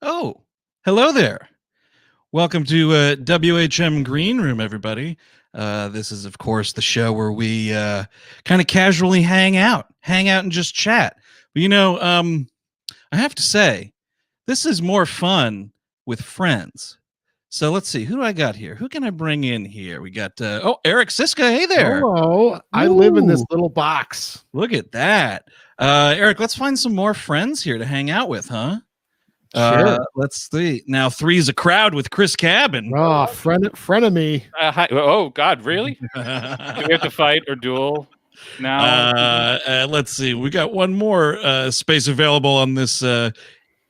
Oh, hello there. Welcome to WHM Green Room, everybody. This is, of course, the show where we kind of casually hang out and just chat. But, I have to say, this is more fun with friends. So let's see. Who do I got here? Who can I bring in here? We got, Eric Siska. Hey there. Hello. I live in this little box. Look at that. Eric, let's find some more friends here to hang out with, huh? Sure. Let's see. Now, three's a crowd with Chris Cabin. Oh, friend of me. Hi. Oh, God, really? Do we have to fight or duel now? Let's see. We got one more space available on this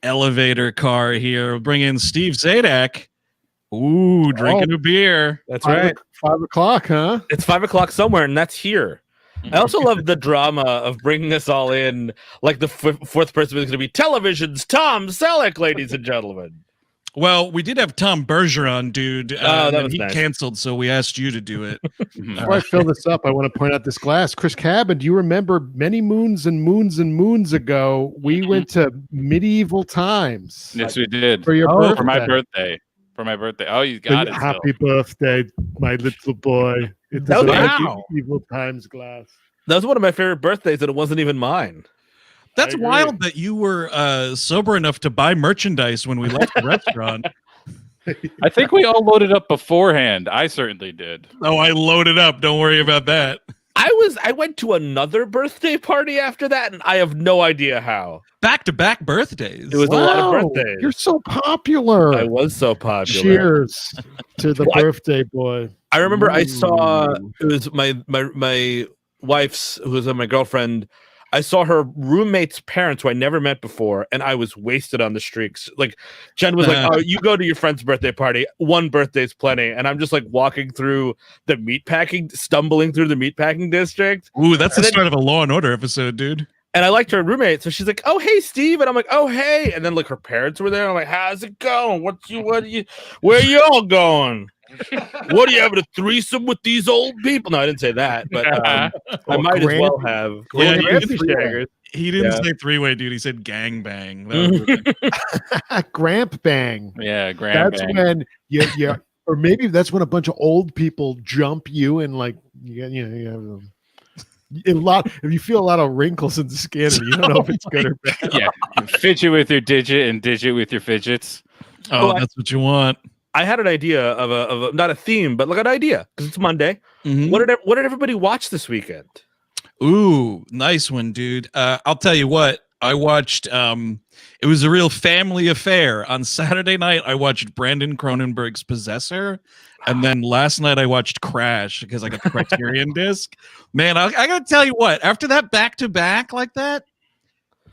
elevator car here. We'll bring in Steve Zadak. Ooh, drinking a beer. That's right. 5 o'clock, huh? It's 5 o'clock somewhere, and that's here. I also love the drama of bringing us all in. Like the fourth person is going to be television's Tom Selleck, ladies and gentlemen. Well, we did have Tom Bergeron, dude. That he nice. Canceled, so we asked you to do it. Before I fill this up, I want to point out this glass. Chris Cabin, do you remember many moons and moons and moons ago, we went to medieval times? Yes, we did. For your birthday. For my birthday. Oh, you got it. Happy birthday, my little boy. It's a medieval times glass. That was one of my favorite birthdays, and it wasn't even mine. That's wild that you were sober enough to buy merchandise when we left the restaurant. I think we all loaded up beforehand. I certainly did. Oh, I loaded up. Don't worry about that. I went to another birthday party after that, and I have no idea how. Back-to-back birthdays. It was a lot of birthdays. You're so popular. I was so popular. Cheers to the birthday boy. I remember I saw, it was my wife's, who was my girlfriend. I saw her roommate's parents, who I never met before, and I was wasted on the streaks. Like, Jen was like, "Oh, you go to your friend's birthday party. One birthday's plenty." And I'm just like walking through the stumbling through the meatpacking district. Ooh, that's the start of a Law and Order episode, dude. And I liked her roommate, so she's like, "Oh, hey, Steve," and I'm like, "Oh, hey," and then like her parents were there. I'm like, "How's it going? Where y'all going? What are you having a threesome with these old people?" No, I didn't say that, but I might as well have. Yeah, he didn't say three-way, dude. He said gang bang. Gramp bang. Yeah, gramp That's bang. when you or maybe that's when a bunch of old people jump you and like you have if you feel a lot of wrinkles in the skin and you don't know if it's good or bad. Yeah, fidget with your digit and digit with your fidgets. Oh, that's what you want. I had an idea of a not a theme, but like an idea because it's Monday. Mm-hmm. What did everybody watch this weekend? Ooh, nice one, dude. I'll tell you what. I watched. It was a real family affair. On Saturday night, I watched Brandon Cronenberg's Possessor, and then last night I watched Crash because I got the Criterion disc. Man, I gotta tell you what. After that back-to-back like that,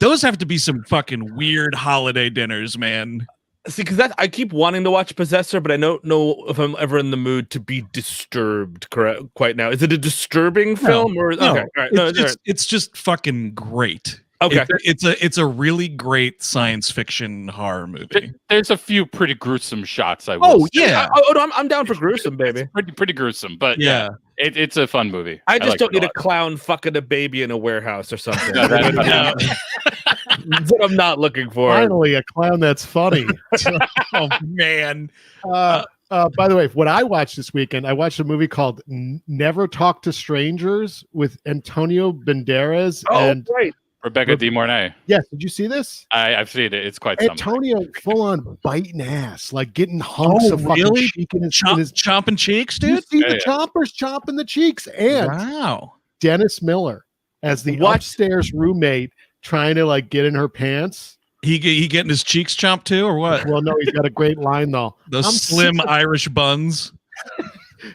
those have to be some fucking weird holiday dinners, man. See, because I keep wanting to watch Possessor, but I don't know if I'm ever in the mood to be disturbed quite now. Is it a disturbing film or no? Okay, all right. It's just fucking great. Okay, it's a really great science fiction horror movie. There's a few pretty gruesome shots. Oh yeah. No, I'm down for gruesome, baby. Pretty grursome, but yeah. It's a fun movie. I just don't need a clown fucking a baby in a warehouse or something. That's what I'm not looking for. Finally, a clown that's funny. Oh man. By the way, what I watched this weekend, I watched a movie called Never Talk to Strangers with Antonio Banderas and great. Rebecca De Mornay. Yes, did you see this? I've seen it. It's quite something. Antonio full on biting ass, like getting hunks of fucking cheek in his chomping cheeks, dude. You see the chompers chomping the cheeks, and wow, Dennis Miller as the upstairs roommate trying to like get in her pants. He getting his cheeks chomped too, or what? Well, no, he's got a great line though. Those slim Irish buns.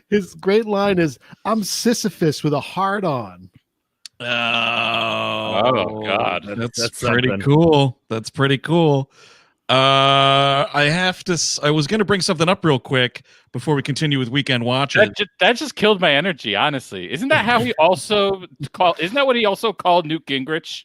His great line is, "I'm Sisyphus with a heart on." Oh God, that's pretty cool. That's pretty cool. I was going to bring something up real quick before we continue with weekend watching. That just killed my energy. Honestly, isn't that how he also called? Isn't that what he also called Newt Gingrich?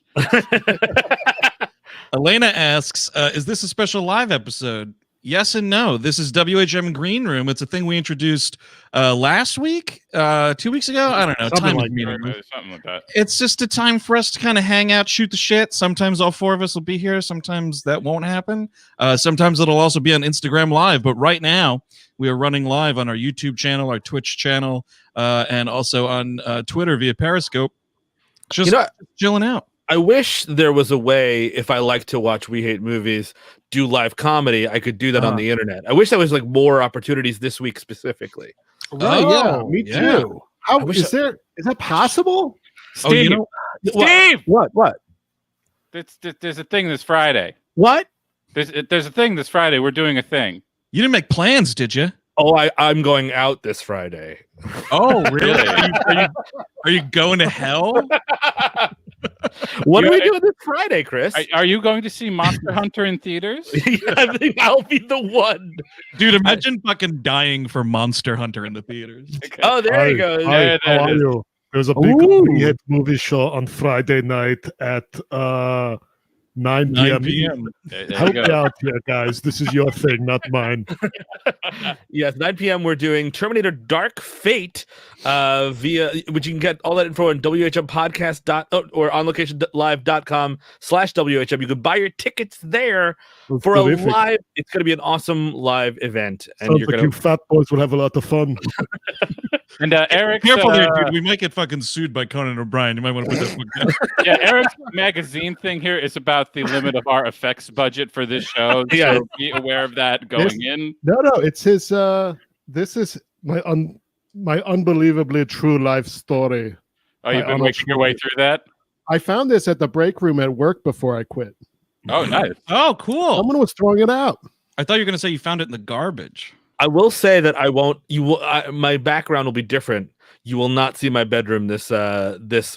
Elena asks, "Is this a special live episode?" Yes and no. This is WHM Green Room. It's a thing we introduced last week, 2 weeks ago. I don't know. Something Time like is meaningless. Something like that. It's just a time for us to kind of hang out, shoot the shit. Sometimes all four of us will be here. Sometimes that won't happen. Sometimes it'll also be on Instagram Live. But right now, we are running live on our YouTube channel, our Twitch channel, and also on Twitter via Periscope. Just chilling out. I wish there was a way, if I like to watch We Hate Movies, do live comedy, I could do that on the internet. I wish there was like more opportunities this week specifically. Right? Oh, yeah, me yeah. too. How is that possible? Steve, Steve, What? there's a thing this Friday. What? There's a thing this Friday. We're doing a thing. You didn't make plans, did you? Oh, I'm going out this Friday. Oh, really? Are you going to hell? What are we doing this Friday, Chris? Are you going to see Monster Hunter in theaters? I think I'll be the one. Dude, imagine fucking dying for Monster Hunter in the theaters. Okay. Oh, there you go. There How are it is. you? There's a big We Hate Movie show on Friday night at 9 9 p.m. p.m. There you Help go. me out here, guys. This is your thing, not mine. Yes, 9 p.m. We're doing Terminator Dark Fate via which you can get all that info on WHMpodcast. Or onlocationlive.com/WHM. You can buy your tickets there It's for terrific. a live. It's going to be an awesome live event, and Sounds you're like going you to. fat boys will have a lot of fun. And Eric, Careful there, dude. We might get fucking sued by Conan O'Brien. You might want to put that book down. yeah, Eric's magazine thing here is about the limit of our effects budget for this show. Yeah. So be aware of that going in. No, it's his. This is my unbelievably true life story. Oh, you've By been Arnold making your way through that? I found this at the break room at work before I quit. Oh, nice. Oh, cool. Someone was throwing it out. I thought you were going to say you found it in the garbage. I will say that I won't. You will. My background will be different. You will not see my bedroom this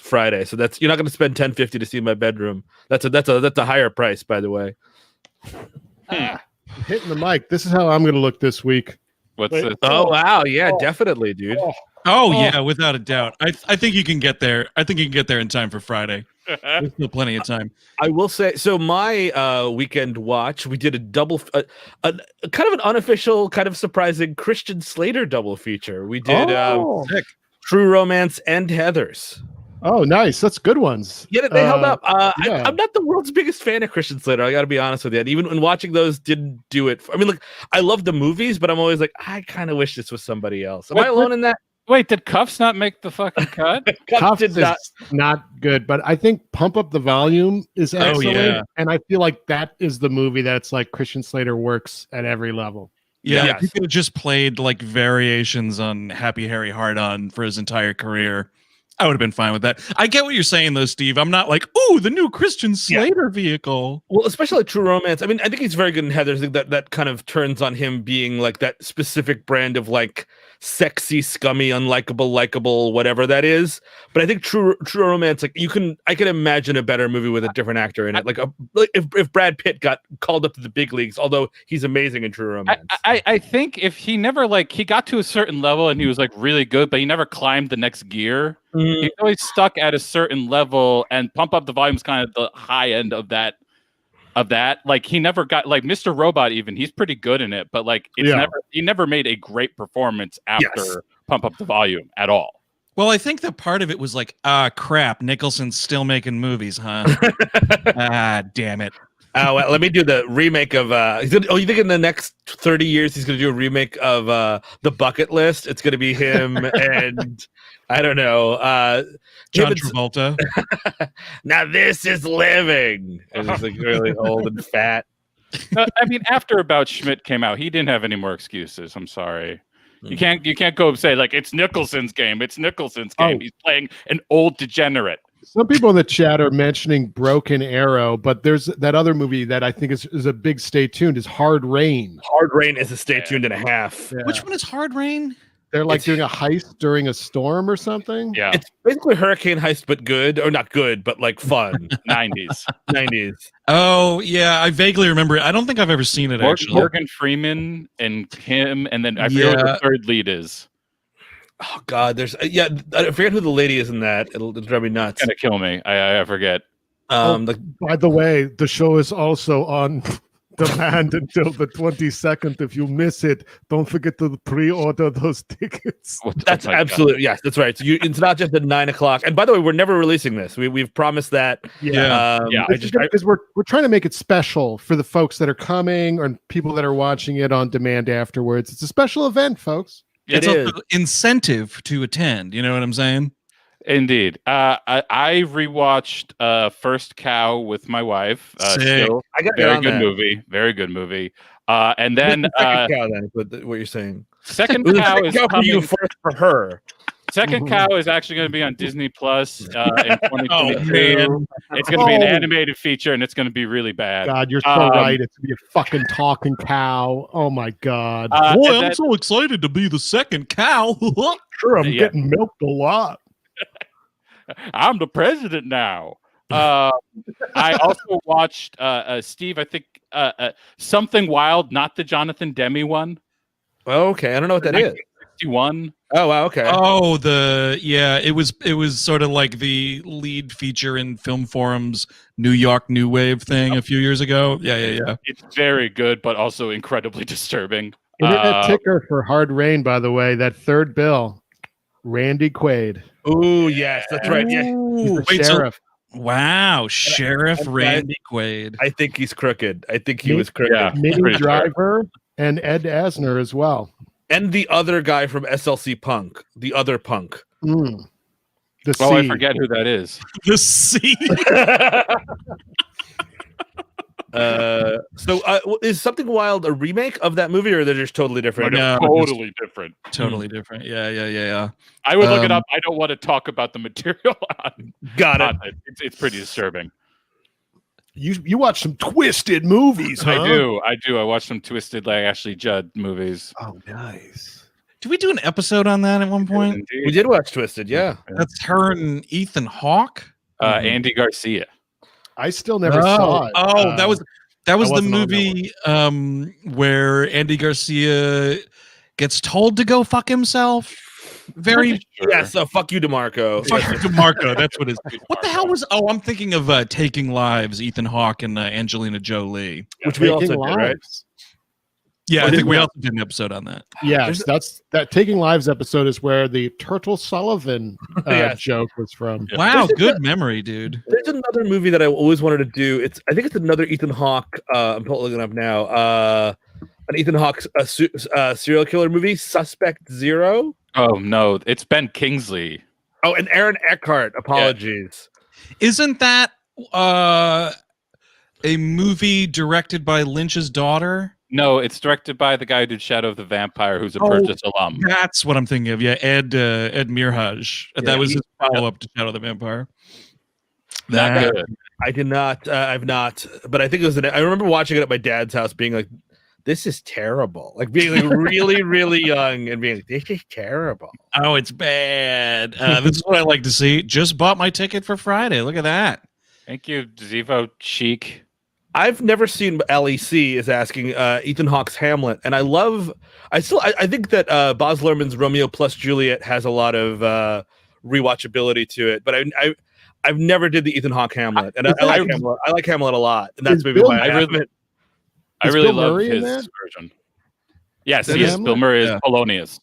Friday. So you're not going to spend $10.50 to see my bedroom. That's a higher price, by the way. Hitting the mic. This is how I'm going to look this week. What's Wait. this? Oh wow, yeah, definitely, dude. Oh, yeah, without a doubt. I think you can get there. I think you can get there in time for Friday. There's still plenty of time. I will say, so my weekend watch, we did a double, a kind of an unofficial, kind of surprising Christian Slater double feature. We did Sick. True Romance and Heathers. Oh, nice. That's good ones. Yeah, they held up. yeah. I'm not the world's biggest fan of Christian Slater. I got to be honest with you. And even when watching those, didn't do it. I mean, look, I love the movies, but I'm always like, I kind of wish this was somebody else. Am I alone in that? Wait, did Cuffs not make the fucking cut? Cuffs did is not. not good, but I think Pump Up the Volume is excellent. yeah. And I feel like that is the movie that's like Christian Slater works at every level. Yeah, Yes. if he could have just played like variations on Happy Harry Hard-On for his entire career, I would have been fine with that. I get what you're saying, though, Steve. I'm not like, ooh, the new Christian Slater vehicle. Well, especially True Romance. I mean, I think he's very good in Heathers. I think that kind of turns on him being like that specific brand of like sexy, scummy, unlikable, likable, whatever that is. But I think True Romance, like I can imagine a better movie with a different actor in it. Like if Brad Pitt got called up to the big leagues, although he's amazing in True Romance. I think if he never he got to a certain level and he was like really good, but he never climbed the next gear. He's always stuck at a certain level, and Pump Up the Volume is kind of the high end of that. Like he never got like Mr. Robot. Even he's pretty good in it, but like he never made a great performance after Pump Up the Volume at all. Well, I think that part of it was like, crap, Nicholson's still making movies, huh? Damn it. Oh, well, let me do the remake of. You think in the next 30 years he's going to do a remake of The Bucket List? It's going to be him and I don't know. John Travolta. Now this is living. And he's like really old and fat. I mean, after About Schmidt came out, he didn't have any more excuses. I'm sorry. You can't go and say like it's Nicholson's game. It's Nicholson's game. He's playing an old degenerate. Some people in the chat are mentioning Broken Arrow, but there's that other movie that I think is a big stay tuned is Hard Rain. Hard Rain is a stay tuned and a half. Yeah. Which one is Hard Rain? They're like doing a heist during a storm or something. Yeah, It's basically Hurricane Heist, but good, or not good, but like fun. 90s. 90s. Oh, yeah, I vaguely remember it. I don't think I've ever seen it, actually. Morgan Freeman and him, and then I forget what the third lead is. Oh God, there's I forget who the lady is in that. It'll drive me nuts. It's gonna kill me. I forget. By the way, the show is also on demand until the 22nd. If you miss it, don't forget to pre-order those tickets. That's absolutely yes. That's right. So it's not just at 9 o'clock. And by the way, we're never releasing this. We've promised that. Yeah. Because we're trying to make it special for the folks that are coming or people that are watching it on demand afterwards. It's a special event, folks. It's an incentive to attend. You know what I'm saying? Indeed. I rewatched First Cow with my wife. Still, I got very good movie. Very good movie. And then Second Cow. Then what you're saying? Second Cow is coming first for her. Second Cow is actually going to be on Disney Plus in 2022. It's going to be an animated feature, and it's going to be really bad. God, you're so right. It's going to be a fucking talking cow. Oh my God. Boy, I'm so excited to be the second cow. Sure, I'm getting milked a lot. I'm the president now. I also watched Steve. I think Something Wild, not the Jonathan Demme one. Oh, okay, I don't know what that is. 1961. Oh, wow, okay. Oh, it was sort of like the lead feature in Film Forum's New York New Wave thing a few years ago. Yeah. It's very good, but also incredibly disturbing. Internet ticker for Hard Rain, by the way. That third bill, Randy Quaid. Oh, yes, that's right. Yeah, he's the sheriff. Wow, Sheriff Randy Quaid. I think he's crooked. I think he was crooked. Yeah, Minnie Driver and Ed Asner as well. And the other guy from SLC Punk, the other punk. The C. I forget who that is. The C. So is Something Wild a remake of that movie, or they're just totally different? No, totally different. Totally different. Yeah. I would look it up. I don't want to talk about the material. Got it. It's pretty disturbing. You watch some twisted movies, huh? I do. I watch some twisted, like Ashley Judd movies. Oh, nice. Did we do an episode on that at one point? Indeed. We did watch Twisted, yeah. That's her and Ethan Hawke. Andy Garcia. I still never saw it. Oh, that was the movie where Andy Garcia gets told to go fuck himself. Yes. Fuck you, DeMarco. Fuck you, DeMarco. That's what it is. What the hell was? Oh, I'm thinking of Taking Lives. Ethan Hawke and Angelina Jolie, which we also did, right? Yeah, I think we also did an episode on that. Yes, that's that Taking Lives episode is where the Turtle Sullivan joke was from. Wow, good memory, dude. There's another movie that I always wanted to do. I think it's another Ethan Hawke. I'm looking it up now. An Ethan Hawke serial killer movie, Suspect Zero. Oh no, it's Ben Kingsley. Oh, and Aaron Eckhart. Apologies. Yeah. Isn't that a movie directed by Lynch's daughter? No, it's directed by the guy who did Shadow of the Vampire, who's a Burgess alum. That's what I'm thinking of. Yeah, Ed Mirhaj. Yeah, that was his follow-up to Shadow of the Vampire. Not good. I did not. I've not. But I think it was. I remember watching it at my dad's house, being like, "This is terrible." Like being like really, really young and being like, "This is terrible." Oh, it's bad. This is what I like to see. Just bought my ticket for Friday. Look at that. Thank you, Zivo Cheek. I've never seen LEC is asking Ethan Hawke's Hamlet, and I think that Baz Luhrmann's Romeo plus Juliet has a lot of rewatchability to it, but I've never did the Ethan Hawke Hamlet, and I like Hamlet. I like Hamlet a lot, and that's maybe why I really love his version. Yes, he is. Bill Murray is Polonius.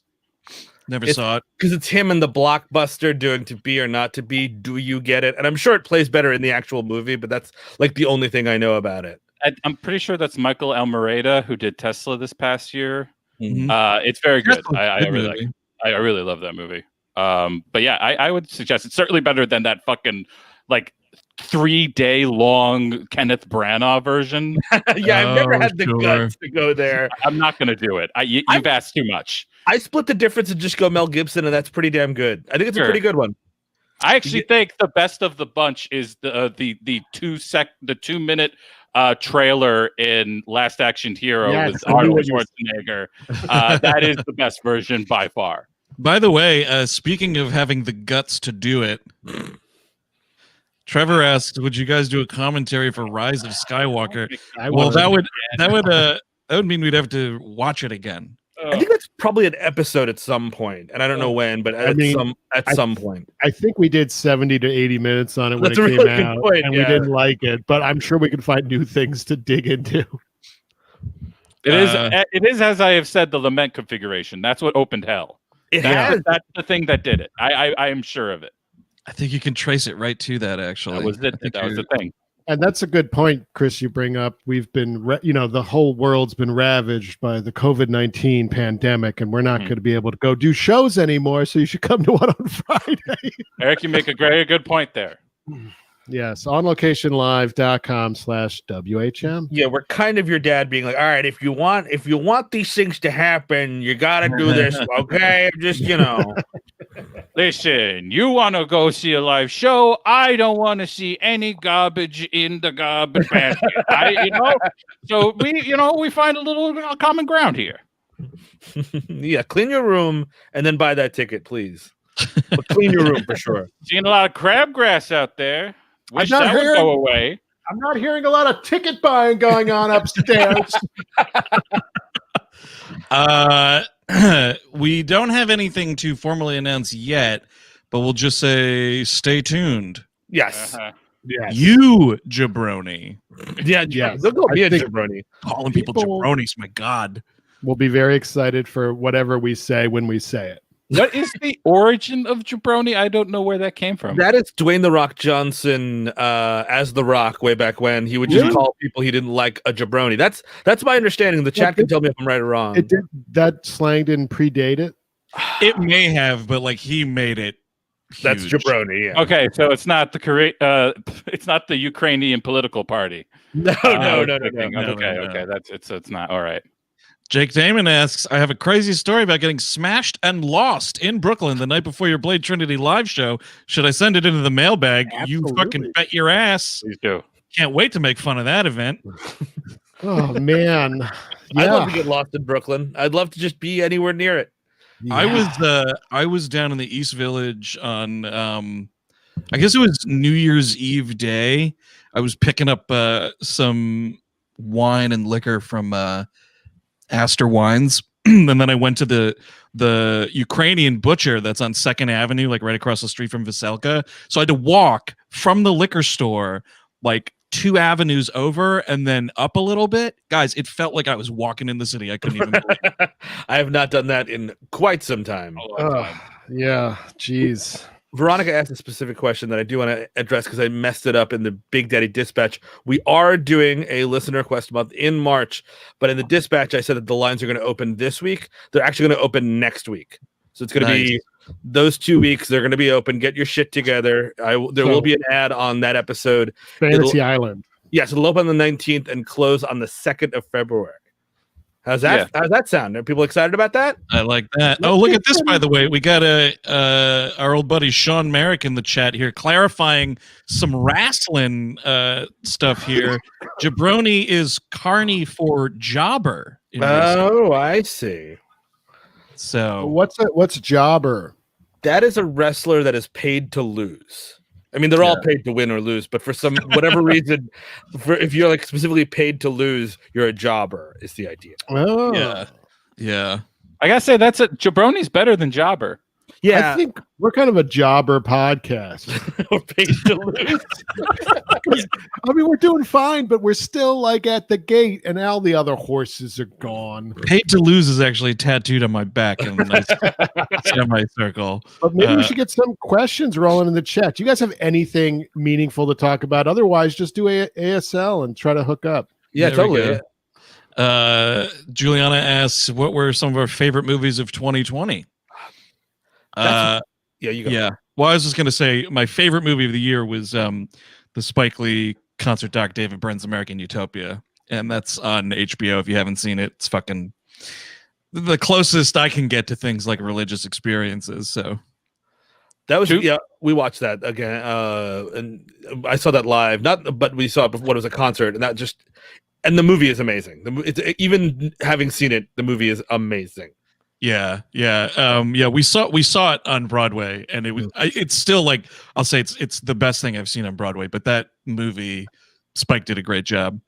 Never saw it. Because it's him in the blockbuster doing To Be or Not to Be. Do you get it? And I'm sure it plays better in the actual movie, but that's like the only thing I know about it. I'm pretty sure that's Michael Almereyda, who did Tesla this past year. Mm-hmm. It's very good. I really like it. I really love that movie. But yeah, I would suggest it's certainly better than that fucking like 3-day long Kenneth Branagh version. Yeah, I've never had the guts to go there. I'm not going to do it. You've asked too much. I split the difference and just go Mel Gibson, and that's pretty damn good. I think it's a pretty good one. I actually think the best of the bunch is the 2-minute trailer in Last Action Hero with Arnold Schwarzenegger. That is the best version by far. By the way, speaking of having the guts to do it, Trevor asked, "Would you guys do a commentary for Rise of Skywalker?" Well, that would mean we'd have to watch it again. I think that's probably an episode at some point, and I don't know when, but at some point. I think we did 70 to 80 minutes on it when it came out, and we didn't like it. But I'm sure we can find new things to dig into. It is as I have said, the lament configuration. That's what opened hell. That's the thing that did it. I am sure of it. I think you can trace it right to that. Actually, That was it. That was the thing. And that's a good point, Chris, you bring up. We've been, the whole world's been ravaged by the COVID-19 pandemic, and we're not going to be able to go do shows anymore. So you should come to one on Friday. Eric, you make a very good point there. Yes, onlocationlive.com/WHM. Yeah, we're kind of your dad being like, all right, if you want these things to happen, you got to do this. Okay. Just, Listen, you want to go see a live show? I don't want to see any garbage in the garbage basket. So we find a little common ground here. Yeah, clean your room and then buy that ticket, please. But clean your room for sure. Seeing a lot of crabgrass out there. Wish that would go away. I'm not hearing a lot of ticket buying going on upstairs. We don't have anything to formally announce yet, but we'll just say stay tuned. Yes. Yes. You jabroni. Yeah. They'll go be a think jabroni. Calling people jabronis, my God. We'll be very excited for whatever we say when we say it. What is the origin of jabroni? I don't know where that came from. That is Dwayne "The Rock" Johnson as The Rock way back when. He would just call people he didn't like a jabroni. That's my understanding. The chat can tell me if I'm right or wrong. That slang didn't predate it? It may have, but he made it huge. That's jabroni, yeah. Okay, so it's not the Ukrainian political party. No. Okay. It's not all right. Jake Damon asks, I have a crazy story about getting smashed and lost in Brooklyn the night before your Blade Trinity live show. Should I send it into the mailbag? Absolutely. You fucking bet your ass. Please do. Can't wait to make fun of that event. Oh, man. Yeah. I'd love to get lost in Brooklyn. I'd love to just be anywhere near it. Yeah. I was down in the East Village on I guess it was New Year's Eve day. I was picking up some wine and liquor from Astor Wines, and then I went to the Ukrainian butcher that's on 2nd Avenue, right across the street from Veselka. So I had to walk from the liquor store 2 avenues over and then up a little bit. Guys, it felt like I was walking in the city. I couldn't even believe it. I have not done that in quite some time. Yeah, jeez. Veronica asked a specific question that I do want to address because I messed it up in the Big Daddy Dispatch. We are doing a listener request month in March, but in the dispatch, I said that the lines are going to open this week. They're actually going to open next week. So it's going to be those 2 weeks. They're going to be open. Get your shit together. There will be an ad on that episode. Fantasy Island. Yes, it'll open on the 19th and close on the 2nd of February. How's that sound? Are people excited about that? I like that. Oh, look at this, by the way. We got our old buddy Sean Merrick in the chat here clarifying some wrestling stuff here. Jabroni is carny for jobber. Oh, I see. So what's jobber? That is a wrestler that is paid to lose. I mean, they're all paid to win or lose, but for some whatever reason, if you're specifically paid to lose, you're a jobber. Is the idea? Oh, yeah. I gotta say jabroni's better than jobber. Yeah, I think we're kind of a jobber podcast. We're paid to lose. I mean, we're doing fine, but we're still at the gate, and all the other horses are gone. Paid to lose is actually tattooed on my back in a nice semicircle. But maybe we should get some questions rolling in the chat. Do you guys have anything meaningful to talk about? Otherwise, just do ASL and try to hook up. Yeah, totally. Juliana asks, what were some of our favorite movies of 2020? You go. Yeah. Well, I was just going to say my favorite movie of the year was the Spike Lee concert doc David Byrne's American Utopia, and that's on HBO. If you haven't seen it, it's fucking the closest I can get to things like religious experiences. So that was we watched that again, and I saw that live. But we saw it before it was a concert, and the movie is amazing. Even having seen it, the movie is amazing. Yeah. We saw it on Broadway, and it was. It's still I'll say it's the best thing I've seen on Broadway. But that movie, Spike did a great job.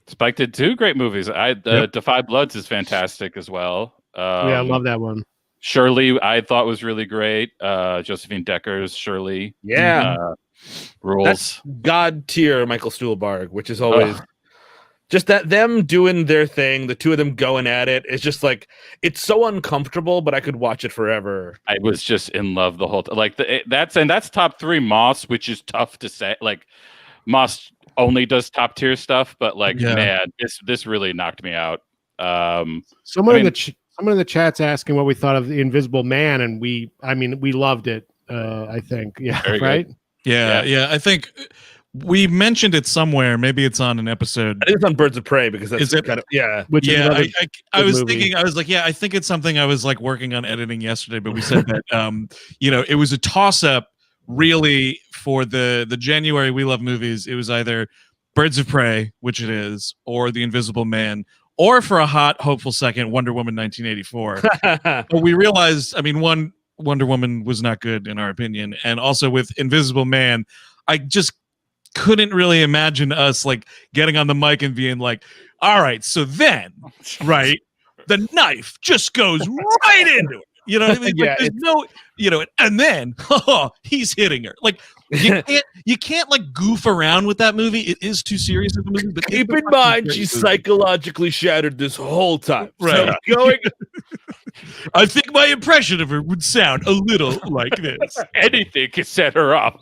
Spike did 2 great movies. Defy Bloods is fantastic as well. I love that one. Shirley, I thought was really great. Josephine Decker's Shirley. Yeah, rules. That's God tier Michael Stuhlbarg, which is always Just that them doing their thing, the two of them going at it, is just like it's so uncomfortable, but I could watch it forever. I was just in love the whole time. Like that's top 3 Moss, which is tough to say. Like Moss only does top tier stuff, but like man, this really knocked me out. Someone in the chat's asking what we thought of The Invisible Man, and we loved it. I think, Very right? Good. Yeah. I think we mentioned it somewhere. Maybe it's on an episode. I think it's on Birds of Prey because that's kind of Which I was movie. thinking. I was like, I think it's something I was like working on editing yesterday. But we said that it was a toss up really for the January We Love movies. It was either Birds of Prey, which it is, or The Invisible Man, or for a hot hopeful second, Wonder Woman 1984. But we realized, one, Wonder Woman was not good in our opinion, and also with Invisible Man, I just couldn't really imagine us like getting on the mic and being like, all right, so then the knife just goes right into it. You know what I mean? Like, there's no, and then he's hitting her. Like you can't like goof around with that movie. It is too serious of a movie. But keep in mind, she's psychologically shattered this whole time. Right. So going. I think my impression of her would sound a little like this. Anything can set her up.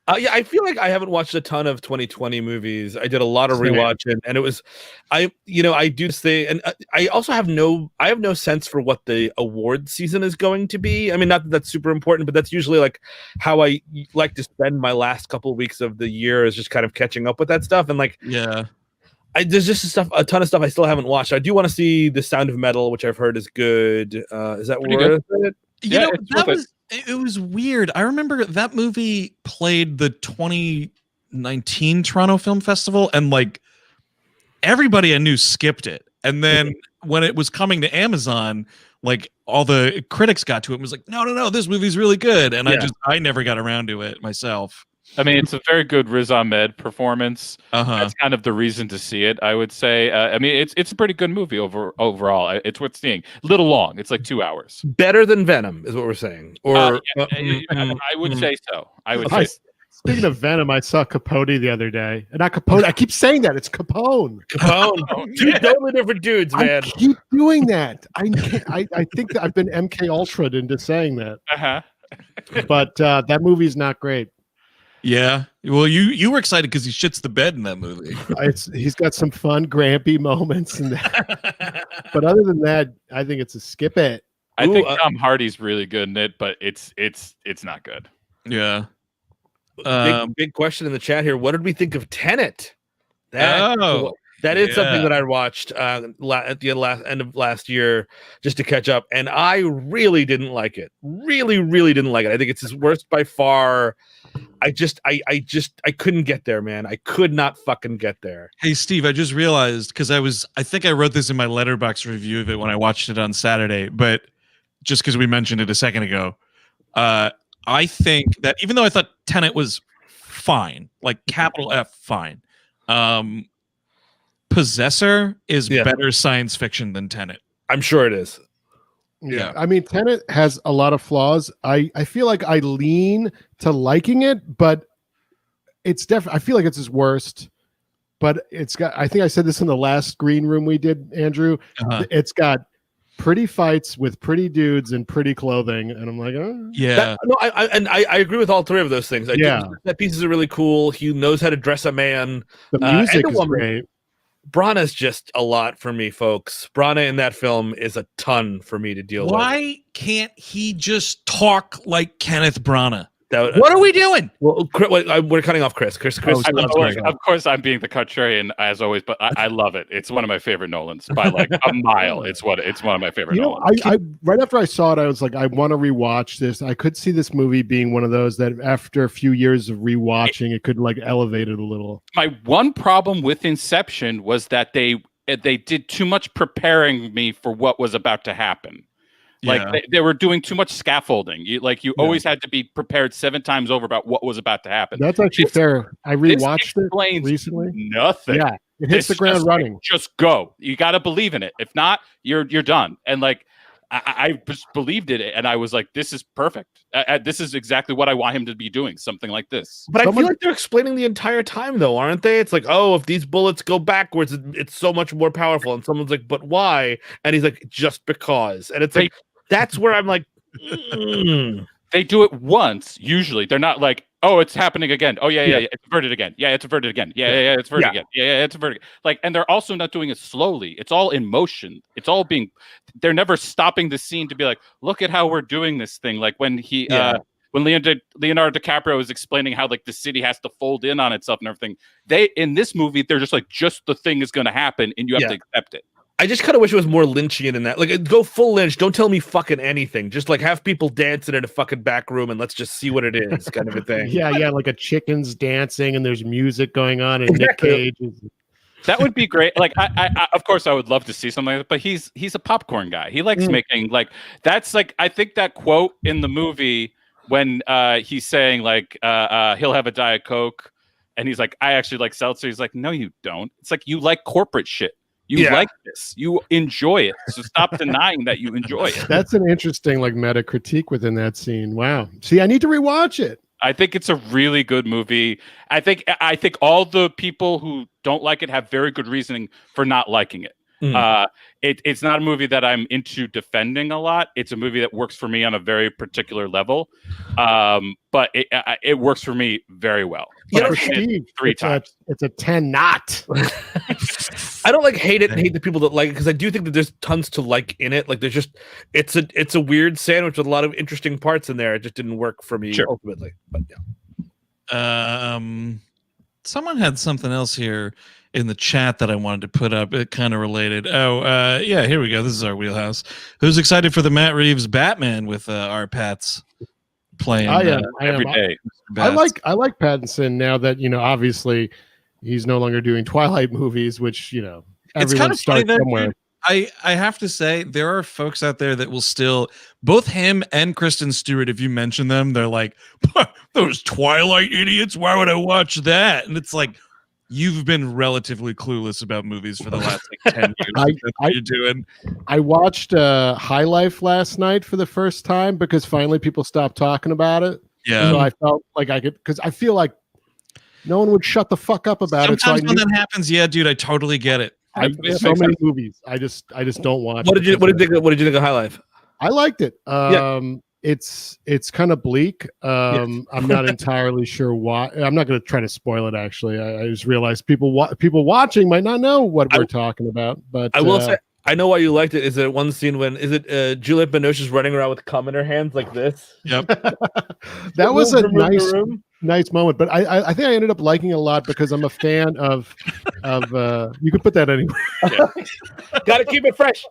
I feel like I haven't watched a ton of 2020 movies. I did a lot of rewatching, and it was, I do stay, and I also have no sense for what the award season is going to be. I mean, not that that's super important, but that's usually like how I like to spend my last couple of weeks of the year, is just kind of catching up with that stuff. And like, there's just a ton of stuff I still haven't watched. I do want to see The Sound of Metal, which I've heard is good. Is that worth it? It was weird. I remember that movie played the 2019 Toronto Film Festival, and like everybody I knew skipped it. And then when it was coming to Amazon, like all the critics got to it and was like, no, this movie's really good. And I never got around to it myself. I mean, it's a very good Riz Ahmed performance. Uh-huh. That's kind of the reason to see it, I would say. I mean, it's a pretty good movie overall. It's worth seeing. A little long. It's like 2 hours. Better than Venom is what we're saying. Or I would say so. I would say. Speaking of Venom, I saw Capote the other day. And not Capote. I keep saying that. It's Capone. Two totally different dudes, man. I keep doing that. I think that I've been MK Ultra'd into saying that. Uh-huh. But that movie's not great. Yeah. Well, you were excited because he shits the bed in that movie. He's got some fun, grampy moments in that. But other than that, I think it's a skip it. I think Tom Hardy's really good in it, but it's not good. Yeah. Big question in the chat here. What did we think of Tenet? That is something that I watched at the end of last year just to catch up, and I really didn't like it. Really, really didn't like it. I think it's his worst by far. I couldn't get there, man. I could not fucking get there. Hey, Steve, I just realized, because I think I wrote this in my Letterboxd review of it when I watched it on Saturday, but just because we mentioned it a second ago, I think that even though I thought Tenet was fine, like capital F fine, Possessor is better science fiction than Tenet. I'm sure it is. Yeah. I mean, Tenet has a lot of flaws. I feel like I lean to liking it, but it's definitely, I feel like it's his worst, but it's got, I think I said this in the last green room we did, Andrew. It's got pretty fights with pretty dudes in pretty clothing. And I'm like, yeah. I agree with all three of those things. I think that pieces are really cool. He knows how to dress a man. The music is great. Brana's just a lot for me, folks. Brana in that film is a ton for me to deal with. Why can't he just talk like Kenneth Branagh? What are we doing? Well, we're cutting off Chris. Chris, of course, I'm being the contrarian as always, but I love it. It's one of my favorite Nolans by like a mile. It's one of my favorite. Nolans. I right after I saw it, I was like, I want to rewatch this. I could see this movie being one of those that after a few years of rewatching, it could like elevate it a little. My one problem with Inception was that they did too much preparing me for what was about to happen. Like they were doing too much scaffolding. You always had to be prepared 7 times over about what was about to happen. That's actually fair. I rewatched it recently. Nothing. Yeah, it hits the ground running. Just go. You got to believe in it. If not, you're done. And like, I just believed it, and I was like, "This is perfect. This is exactly what I want him to be doing. Something like this." But I feel like they're explaining the entire time, though, aren't they? It's like, oh, if these bullets go backwards, it's so much more powerful. And someone's like, but why? And he's like, just because. And it's like, that's where I'm like, They do it once. Usually, they're not like, "Oh, it's happening again. Oh yeah, it's averted again. Yeah, it's averted again. Yeah, it's averted again. Yeah, it's averted." Like, and they're also not doing it slowly. It's all in motion. It's all being. They're never stopping the scene to be like, "Look at how we're doing this thing." Like when when Leonardo DiCaprio is explaining how like the city has to fold in on itself and everything. In this movie, they're just like, just the thing is going to happen, and you have to accept it. I just kind of wish it was more Lynchian in that. Like, go full Lynch. Don't tell me fucking anything. Just like have people dancing in a fucking back room and let's just see what it is, kind of a thing. Yeah, like a chicken's dancing and there's music going on and Nick Cage is... That would be great. Like, I of course I would love to see something like that, but he's a popcorn guy. He likes making like that's like I think that quote in the movie when he's saying like he'll have a Diet Coke and he's like, I actually like seltzer. He's like, no, you don't. It's like you like corporate shit. You like this. You enjoy it. So stop denying that you enjoy it. That's an interesting like meta critique within that scene. Wow. See, I need to rewatch it. I think it's a really good movie. I think all the people who don't like it have very good reasoning for not liking it. It's not a movie that I'm into defending a lot. It's a movie that works for me on a very particular level. But it works for me very well. Steve, three times. It's a 10 not. I don't like hate the people that like it because I do think that there's tons to like in it. Like there's just it's a weird sandwich with a lot of interesting parts in there. It just didn't work for me ultimately. But someone had something else here in the chat that I wanted to put up. It kind of related. Here we go. This is our wheelhouse. Who's excited for the Matt Reeves Batman with our Pats playing every day? I like Pattinson now that obviously he's no longer doing Twilight movies, which everyone starts somewhere. I have to say there are folks out there that will still both him and Kristen Stewart. If you mention them, they're like, those Twilight idiots. Why would I watch that? And it's like, you've been relatively clueless about movies for the last 10 years. That's what you're doing. I watched High Life last night for the first time because finally people stopped talking about it. Yeah. So I felt like I could, because I feel like no one would shut the fuck up about it. Sometimes when that happens, yeah, dude, I totally get it. So many movies. I just don't watch. What did you think of High Life? I liked it. It's kind of bleak. I'm not entirely sure why. I'm not going to try to spoil it. Actually, I just realized people watching might not know what we're talking about. But I will say I know why you liked it. Is it one scene when Juliette Binoche is running around with cum in her hands like this? Yep. That was a nice moment, but I think I ended up liking it a lot because I'm a fan of you could put that anywhere. Gotta keep it fresh.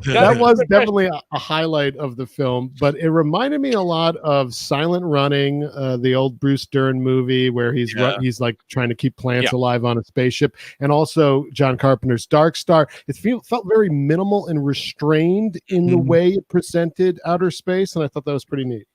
That was definitely a highlight of the film, but it reminded me a lot of Silent Running, the old Bruce Dern movie where he's like trying to keep plants alive on a spaceship, and also John Carpenter's Dark Star. It felt very minimal and restrained in the way it presented outer space, and I thought that was pretty neat.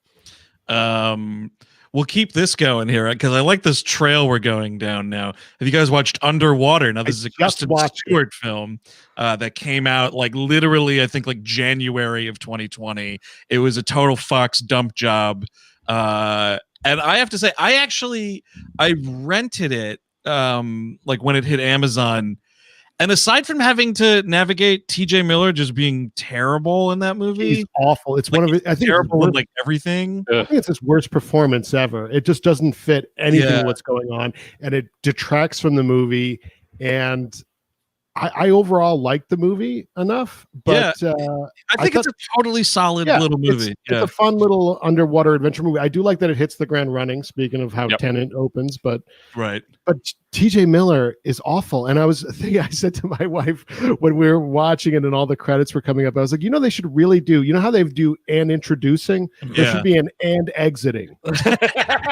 We'll keep this going here because I like this trail we're going down now. Have you guys watched Underwater? Now, this is a Kristen Stewart film that came out like literally, I think, like January of 2020. It was a total Fox dump job. And I have to say, I rented it like when it hit Amazon. And aside from having to navigate TJ Miller just being terrible in that movie, he's awful. It's like, one of it. I think terrible in like everything. I think it's his worst performance ever. It just doesn't fit anything what's going on, and it detracts from the movie. And I overall like the movie enough, but I think it's a totally solid little movie. It's a fun little underwater adventure movie. I do like that it hits the ground running. Speaking of how Tenet opens, but TJ Miller is awful. And I said to my wife when we were watching it and all the credits were coming up, I was like, they should really do, how they do and introducing? There should be an and exiting.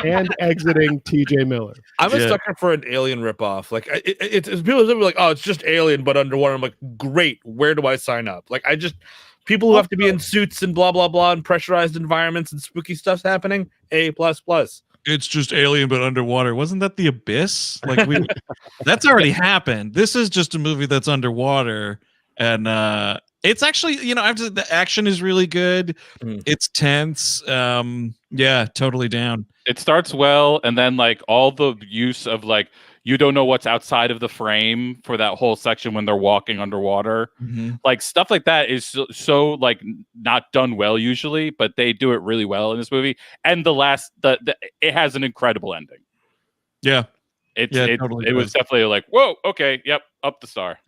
And exiting TJ Miller. I'm a sucker for an Alien ripoff. Like it's people are like, oh, it's just Alien but underwater. I'm like, great. Where do I sign up? Like people who have to be in suits and blah blah blah and pressurized environments and spooky stuff's happening. A++. It's just Alien but underwater. Wasn't that The Abyss? Like that's already happened. This is just a movie that's underwater, and It's actually, the action is really good. It's tense. Yeah, totally down. It starts well, and then like all the use of like you don't know what's outside of the frame for that whole section when they're walking underwater. Like stuff like that is so like not done well usually, but they do it really well in this movie. And it has an incredible ending. Yeah. It totally was definitely like, whoa, okay, yep, up the star.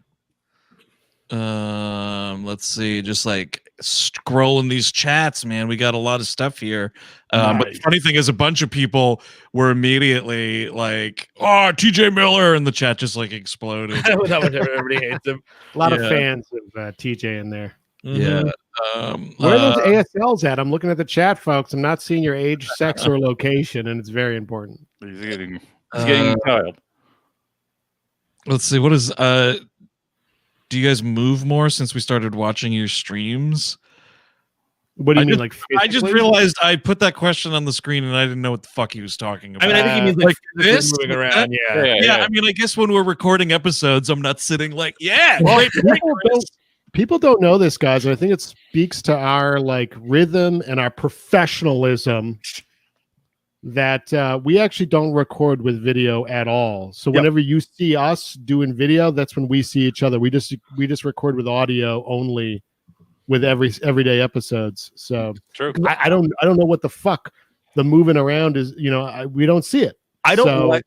Let's see, just like scrolling these chats, man. We got a lot of stuff here. But the funny thing is, a bunch of people were immediately like, "Oh, TJ Miller," and the chat just like exploded. Everybody hates him. A lot of fans of TJ in there. Yeah. Where are those ASLs at? I'm looking at the chat, folks. I'm not seeing your age, sex, or location, and it's very important. He's getting tired. Let's see. What is do you guys move more since we started watching your streams? What do you mean, like physically? I just realized I put that question on the screen and I didn't know what the fuck he was talking about. I mean, I think he means like this moving around. Yeah. I mean, I guess when we're recording episodes, I'm not sitting like, well, people don't know this, guys. And I think it speaks to our like rhythm and our professionalism that we actually don't record with video at all. So whenever you see us doing video, that's when we see each other. We just record with audio only with everyday episodes. So true. I don't know what the fuck the moving around is. We don't see it. I don't like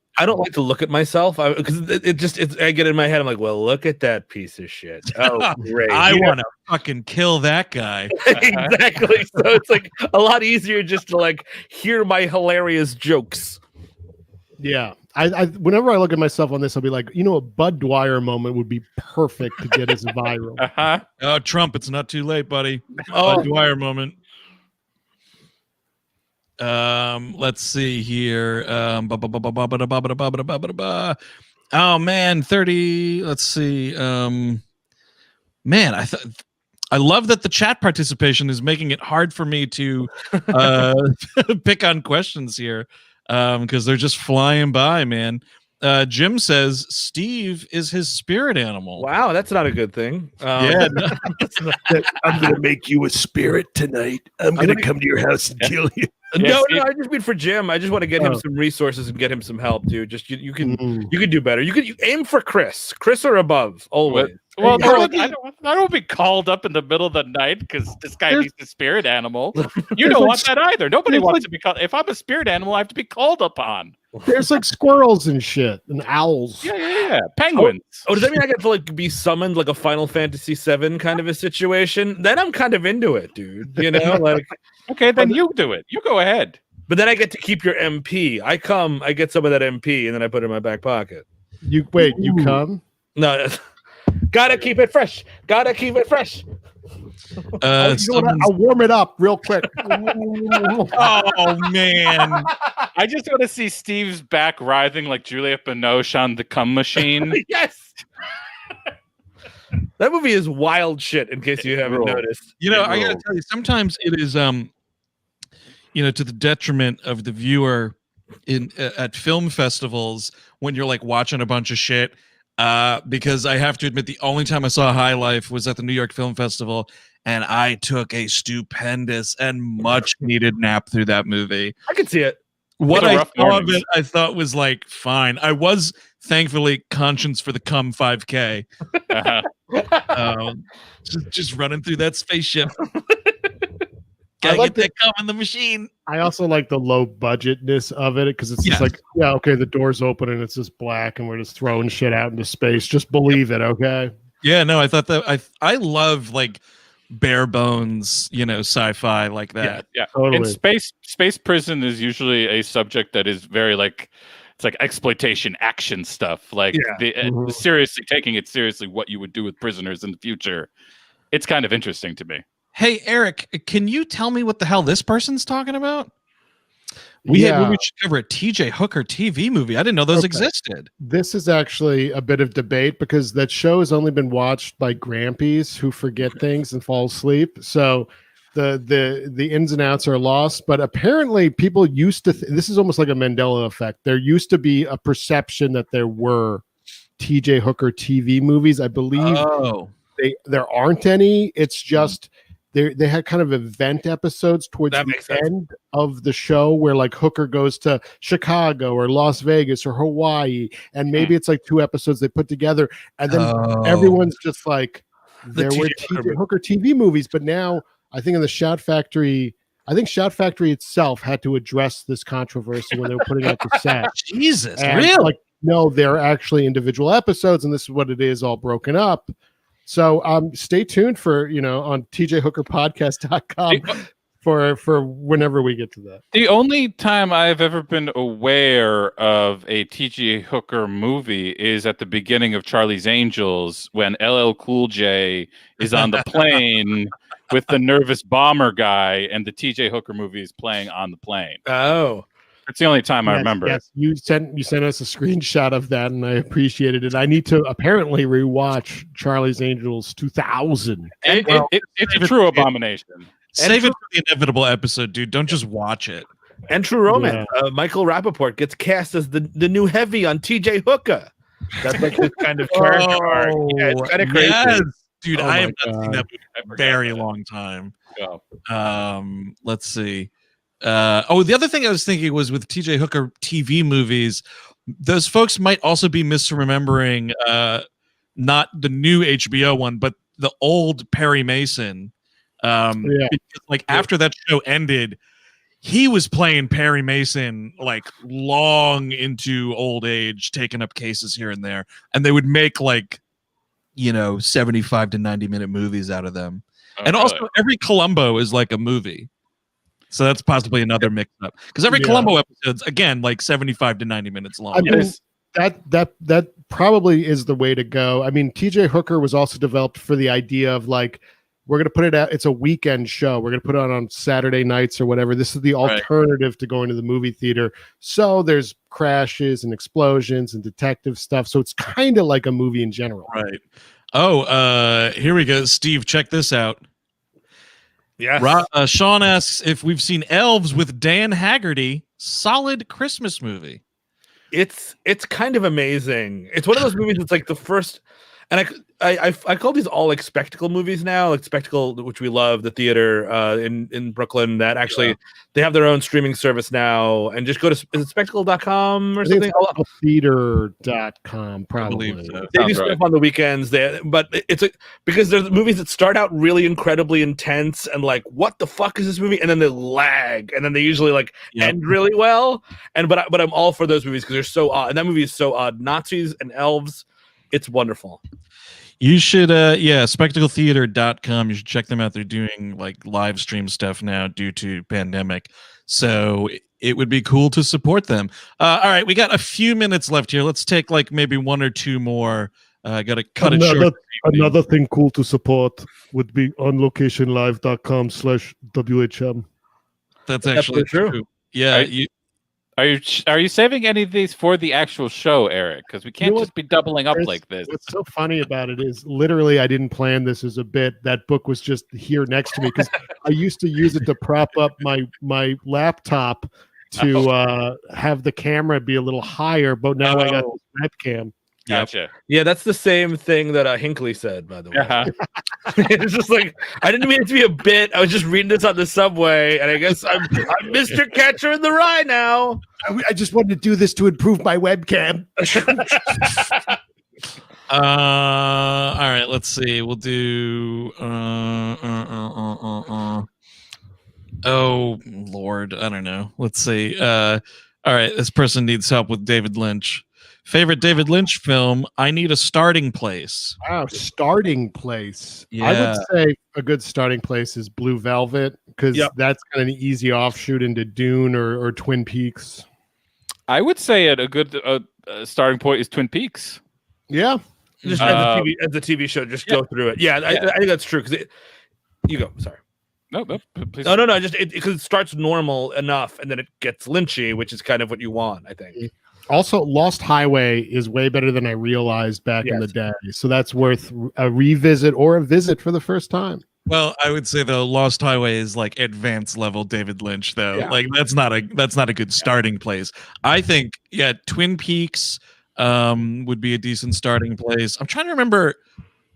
to look at myself because I get in my head. I'm like, well, look at that piece of shit. Oh, great! I want to fucking kill that guy. Exactly. So it's like a lot easier just to like hear my hilarious jokes. Yeah, I whenever I look at myself on this, I'll be like, a Bud Dwyer moment would be perfect to get us viral. Oh, Trump! It's not too late, buddy. Bud Dwyer moment. Let's see here. Oh man, 30. Let's see. Man, I love that the chat participation is making it hard for me to pick on questions here, because they're just flying by, man. Jim says Steve is his spirit animal. Wow, that's not a good thing. I'm gonna make you a spirit tonight. I'm gonna come to your house and kill you. No, I just mean for Jim. I just want to get him some resources and get him some help, dude. Just you can do better. You aim for Chris or above always. Well, I don't want to be called up in the middle of the night because this guy needs a spirit animal. You don't want that either. Nobody wants to be called. If I'm a spirit animal, I have to be called upon. There's like squirrels and shit and owls. Yeah. Penguins. Oh, does that mean I get to like be summoned like a Final Fantasy VII kind of a situation? Then I'm kind of into it, dude. Like okay, then you do it. You go ahead. But then I get to keep your MP. I get some of that MP, and then I put it in my back pocket. You come? No. Gotta keep it fresh. I'll warm it up real quick. Oh man, I just want to see Steve's back writhing like Juliette Binoche on the cum machine. Yes. That movie is wild shit. In case you haven't noticed, I gotta tell you, sometimes it is to the detriment of the viewer at film festivals when you're like watching a bunch of shit. Because I have to admit, the only time I saw High Life was at the New York Film Festival, and I took a stupendous and much needed nap through that movie. I can see it. What I saw of it, I thought was like fine. I was thankfully conscious for the cum 5K. Just running through that spaceship. Gotta get that cum in the machine. I also like the low budgetness of it because it's just like, the door's open and it's just black and we're just throwing shit out into space. Just believe it, okay? Yeah, no, I thought that I love like bare bones, sci-fi like that. Yeah. Totally. And space prison is usually a subject that is very like it's like exploitation action stuff. Like seriously taking it seriously, what you would do with prisoners in the future. It's kind of interesting to me. Hey, Eric, can you tell me what the hell this person's talking about? We should cover a TJ Hooker TV movie. I didn't know those existed. This is actually a bit of debate because that show has only been watched by Grampies who forget things and fall asleep. So the ins and outs are lost. But apparently people used to, this is almost like a Mandela effect. There used to be a perception that there were TJ Hooker TV movies. I believe there aren't any. It's just they had kind of event episodes towards the end of the show where like Hooker goes to Chicago or Las Vegas or Hawaii, and maybe it's like 2 episodes they put together, and then everyone's just like, there were TJ Hooker TV movies, but now I think in the Shout Factory. I think Shout Factory itself had to address this controversy when they were putting out the set. Jesus, and really? Like, no, they're actually individual episodes, and this is what it is, all broken up. So stay tuned for, on tjhookerpodcast.com for whenever we get to that. The only time I've ever been aware of a TJ Hooker movie is at the beginning of Charlie's Angels when LL Cool J is on the plane with the nervous bomber guy, and the TJ Hooker movie is playing on the plane. Oh. It's the only time I remember. Yes, you sent us a screenshot of that, and I appreciated it. I need to apparently rewatch Charlie's Angels 2000. And it's a true abomination. Save it for the inevitable episode, dude. Don't just watch it. And True Romance. Michael Rappaport gets cast as the new heavy on TJ Hooker. That's like this kind of character arc. Yeah, it's kind of crazy. Yes. Dude, I have not seen that movie I in a forgot very that. long time. Oh. Let's see. The other thing I was thinking was with TJ Hooker TV movies, those folks might also be misremembering not the new HBO one, but the old Perry Mason. Because, like after that show ended, he was playing Perry Mason like long into old age, taking up cases here and there, and they would make like 75 to 90-minute movies out of them. And also every Columbo is like a movie. So that's possibly another mix-up. Because every Columbo episode's, again, like 75 to 90 minutes long. I mean, that probably is the way to go. I mean, TJ Hooker was also developed for the idea of like, we're going to put it out. It's a weekend show. We're going to put it on Saturday nights or whatever. This is the alternative to going to the movie theater. So there's crashes and explosions and detective stuff. So it's kind of like a movie in general. Right. Oh, here we go. Steve, check this out. Yeah. Sean asks if we've seen Elves with Dan Haggerty. Solid Christmas movie. It's kind of amazing. It's one of those movies that's like the first, and I call these all like spectacle movies now, like Spectacle, which we love, the theater in Brooklyn that actually they have their own streaming service now, and just go to, is it spectacle.com or something? Theater.com probably. So. They do stuff on the weekends there, but it's because there's movies that start out really incredibly intense and like, what the fuck is this movie? And then they lag, and then they usually like end really well. But I'm all for those movies because they're so odd, and that movie is so odd. Nazis and elves, it's wonderful. You should, spectacletheater.com. You should check them out. They're doing like live stream stuff now due to pandemic. So it would be cool to support them. All right, we got a few minutes left here. Let's take like maybe 1 or 2 more. Got to cut it short. Another thing cool to support would be onlocationlive.com/WHM. That's actually true. Yeah. Are you saving any of these for the actual show, Eric? Because we can't just be doubling up like this. What's so funny about it is literally I didn't plan this as a bit. That book was just here next to me because I used to use it to prop up my laptop to have the camera be a little higher, but now I got this webcam. Gotcha. Yeah, that's the same thing that Hinckley said, by the way. It's just like, I didn't mean it to be a bit. I was just reading this on the subway, and I guess I'm Mr. Catcher in the Rye now. I just wanted to do this to improve my webcam. All right, let's see. We'll do oh Lord, I don't know. Let's see. All right, this person needs help with David Lynch. Favorite David Lynch film? I Need a Starting Place. Wow, starting place. Yeah. I would say a good starting place is Blue Velvet because that's kind of an easy offshoot into Dune or Twin Peaks. I would say a good starting point is Twin Peaks. Yeah. Just as a TV show, just go through it. Yeah, I think that's true. Because you go. Sorry. No, please. No. Just because it starts normal enough, and then it gets Lynchy, which is kind of what you want, I think. Also, Lost Highway is way better than I realized back in the day. So that's worth a revisit or a visit for the first time. Well, I would say though, Lost Highway is like advanced level David Lynch, though. Yeah. Like that's not a good starting place. I think Twin Peaks would be a decent starting place. I'm trying to remember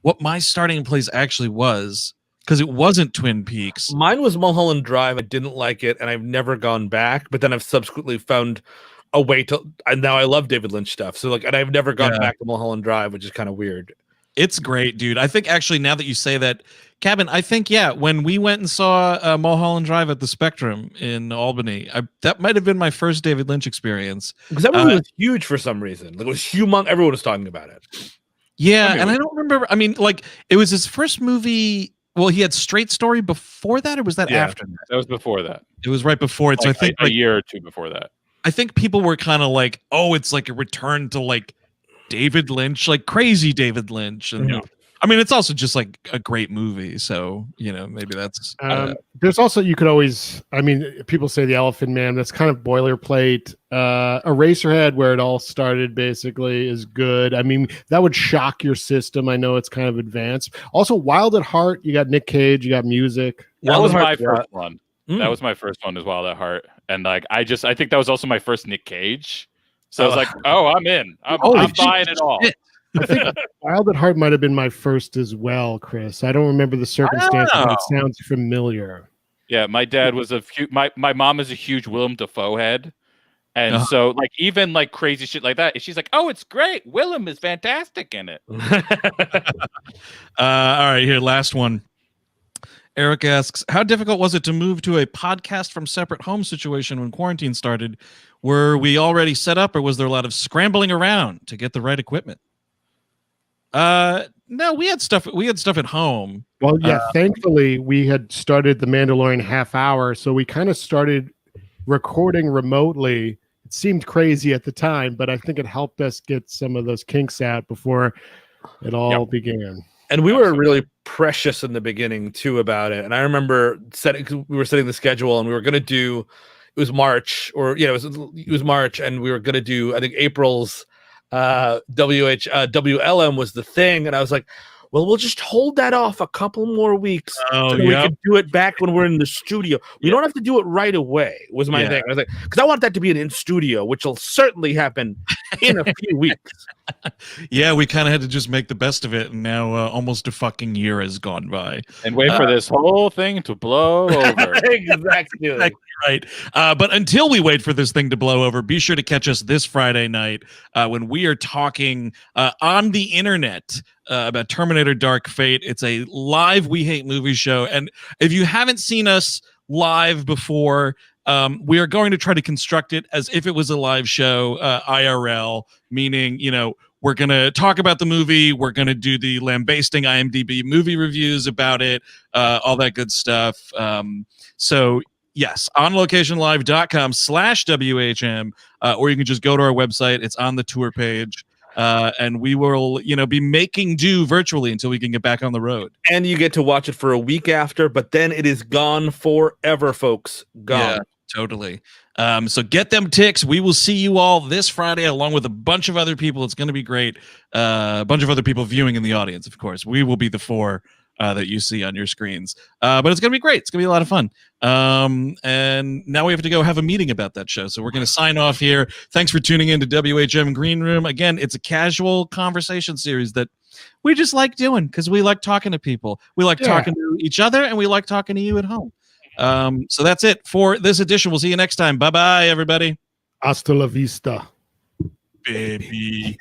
what my starting place actually was, because it wasn't Twin Peaks. Mine was Mulholland Drive. I didn't like it, and I've never gone back. But then I've subsequently found a way to, and now I love David Lynch stuff. So and I've never gone back to Mulholland Drive, which is kind of weird. It's great, dude. I think actually now that you say that, Cabin, I think when we went and saw Mulholland Drive at the Spectrum in Albany, that might have been my first David Lynch experience. Because that movie was huge for some reason. Like, it was humongous. Everyone was talking about it. Yeah, and I don't remember. I mean, like, it was his first movie. Well, he had Straight Story before that, or was that after that? That was before that. It was right before it. So I think a year or two before that. I think people were kind of like, "Oh, it's like a return to like David Lynch, like crazy David Lynch." And I mean, it's also just like a great movie. So maybe that's. There's also, you could always. I mean, people say The Elephant Man. That's kind of boilerplate. Eraserhead, where it all started, basically, is good. I mean, that would shock your system. I know it's kind of advanced. Also, Wild at Heart. You got Nick Cage. You got music. That was my first one. That was my first one as Wild at Heart, and like I think that was also my first Nick Cage. So I was like, "Oh, I'm in. I'm buying it all." I think Wild at Heart might have been my first as well, Chris. I don't remember the circumstances, but it sounds familiar. Yeah, my dad was my mom is a huge Willem Dafoe head. And so like even like crazy shit like that, she's like, "Oh, it's great. Willem is fantastic in it." All right, here, last one. Eric asks, how difficult was it to move to a podcast from separate home situation when quarantine started? Were we already set up, or was there a lot of scrambling around to get the right equipment? No, we had stuff at home. Well, yeah, thankfully we had started the Mandalorian half hour, so we kind of started recording remotely. It seemed crazy at the time, but I think it helped us get some of those kinks out before it all began. And we were really precious in the beginning too about it. And I remember we were setting the schedule, and we were going to do, it was March, it was March, and we were going to do, I think, April's WLM was the thing, and I was like, well, we'll just hold that off a couple more weeks so we can do it back when we're in the studio. We don't have to do it right away, was my thing. I was like, because I want that to be an in studio, which will certainly happen in a few weeks. Yeah, we kind of had to just make the best of it, and now almost a fucking year has gone by. And wait for this whole thing to blow over. Exactly right. But until we wait for this thing to blow over, be sure to catch us this Friday night when we are talking on the internet about Terminator Dark Fate. It's a live We Hate Movies show. And if you haven't seen us live before, we are going to try to construct it as if it was a live show, IRL, meaning, we're going to talk about the movie. We're going to do the lambasting IMDb movie reviews about it, all that good stuff. So yes, onlocationlive.com/WHM, or you can just go to our website. It's on the tour page. And we will, be making do virtually until we can get back on the road. And you get to watch it for a week after, but then it is gone forever, folks. Gone. Yeah, totally. So get them ticks. We will see you all this Friday, along with a bunch of other people. It's going to be great. A bunch of other people viewing in the audience, of course. We will be the four that you see on your screens. But it's going to be great. It's going to be a lot of fun. And now we have to go have a meeting about that show. So we're going to sign off here. Thanks for tuning in to WHM Green Room. Again, it's a casual conversation series that we just like doing because we like talking to people. We like talking to each other, and we like talking to you at home. So that's it for this edition. We'll see you next time. Bye-bye, everybody. Hasta la vista, baby.